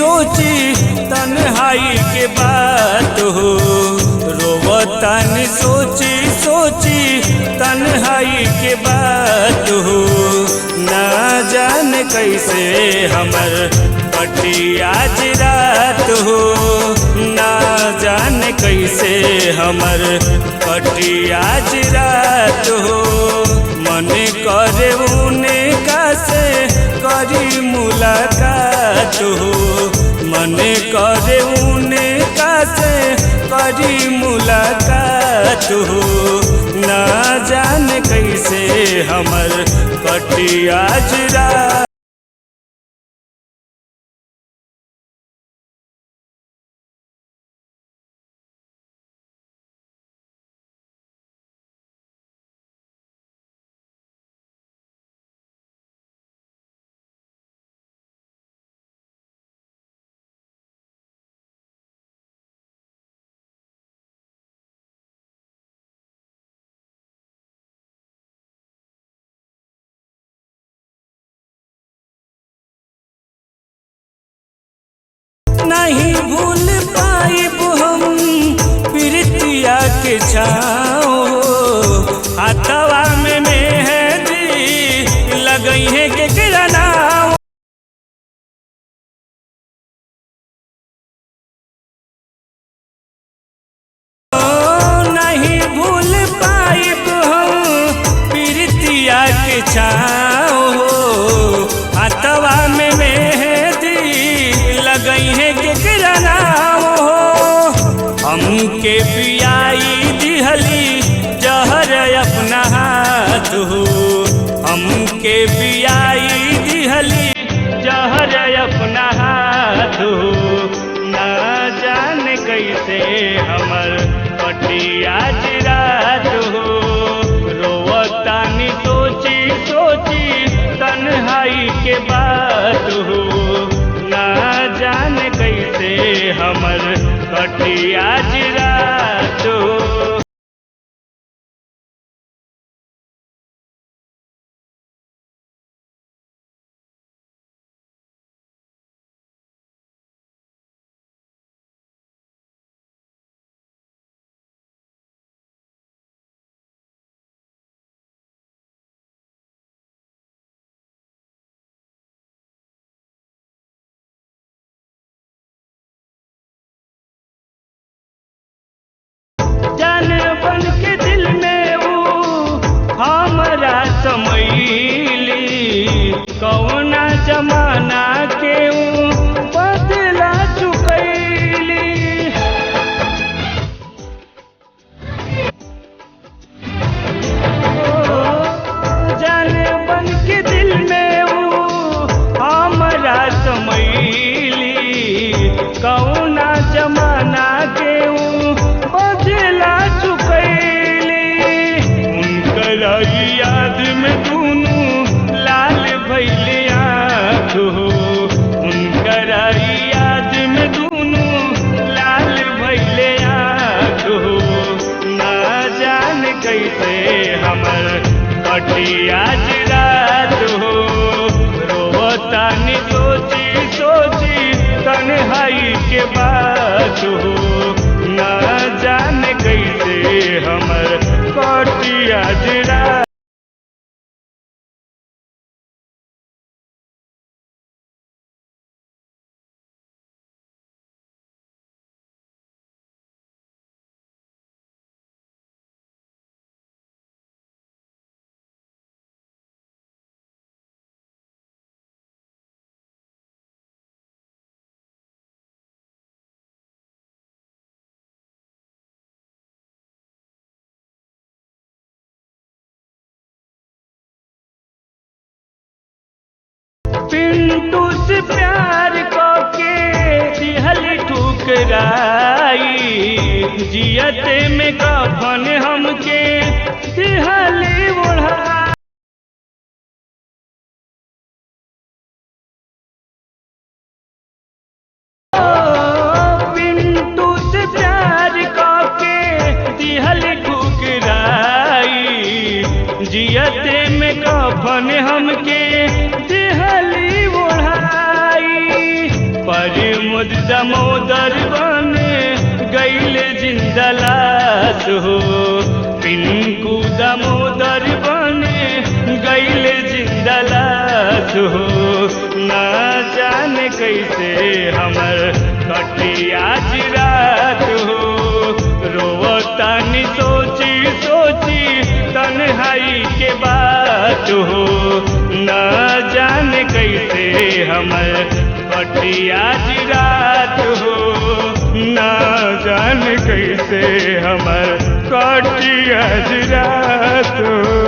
सोची तन्हाई के बात हो, रोवतानी सोची सोची तन्हाई के बात हो। ना जाने कैसे हमर कटी आज रात हो, ना जाने कैसे हमर कटी आज रात हो। मन करे उनका से करी मुलाकात हो, मन करे उनका से करी मुलाकात हो। ना जाने कैसे हमर कटी आज रात। नहीं भूल पाइब हम प्रीतिया के छाओ, हाथवा में मेहंदी लगई है के नाम। नहीं भूल पाइब हम प्रीतिया के छाओ, हाथवा में मेहंदी लगई है के नाम हो। हमके पियाई दिहली जहर अपना हाथ हो, हमके पियाई दिहली जहर अपना हाथ हो। ना जाने कैसे हमर कटी आज रात हो, रोवतानी सोची सोची तन्हाई के बात हो। ना जाने कैसे हमर कटी आज रात हो। जान बन के दिल में वो हमरा समैली, कौना जमाना के वो बदला चुकैली। जान बन के दिल में वो हमरा समैली, कौना जमाना के वो बदला चुकैली। उनकर याद में दूनू लाल भैले आँख हो, उनकर याद में दूनू लाल भैले आँख हो। ना जाने कैसे हमर कटी आज रात हो, रोवतानी सोची सोची तन्हाई के बात हो। ना जाने कैसे हमर कटी आज रात। पिंटू से प्यार के दिहल ठुकराई, जियते में कफन हमके दिहल ओढ़ाई। पिंटू से प्यार के दिहल ठुकराई, जियते में कफन हमके दिहल ओढ़ाई। पर जिंदा लाश हो। पिंकू दामोदर बने गईले जिंदा लाश हो। ना जाने कैसे हमर कटी आज रात हो। रोवतानी सोची सोची तन्हाई के बात हो। ना जाने कैसे हमर कटी आज रात हो। ना जाने कैसे हमर कटी आज रात हो।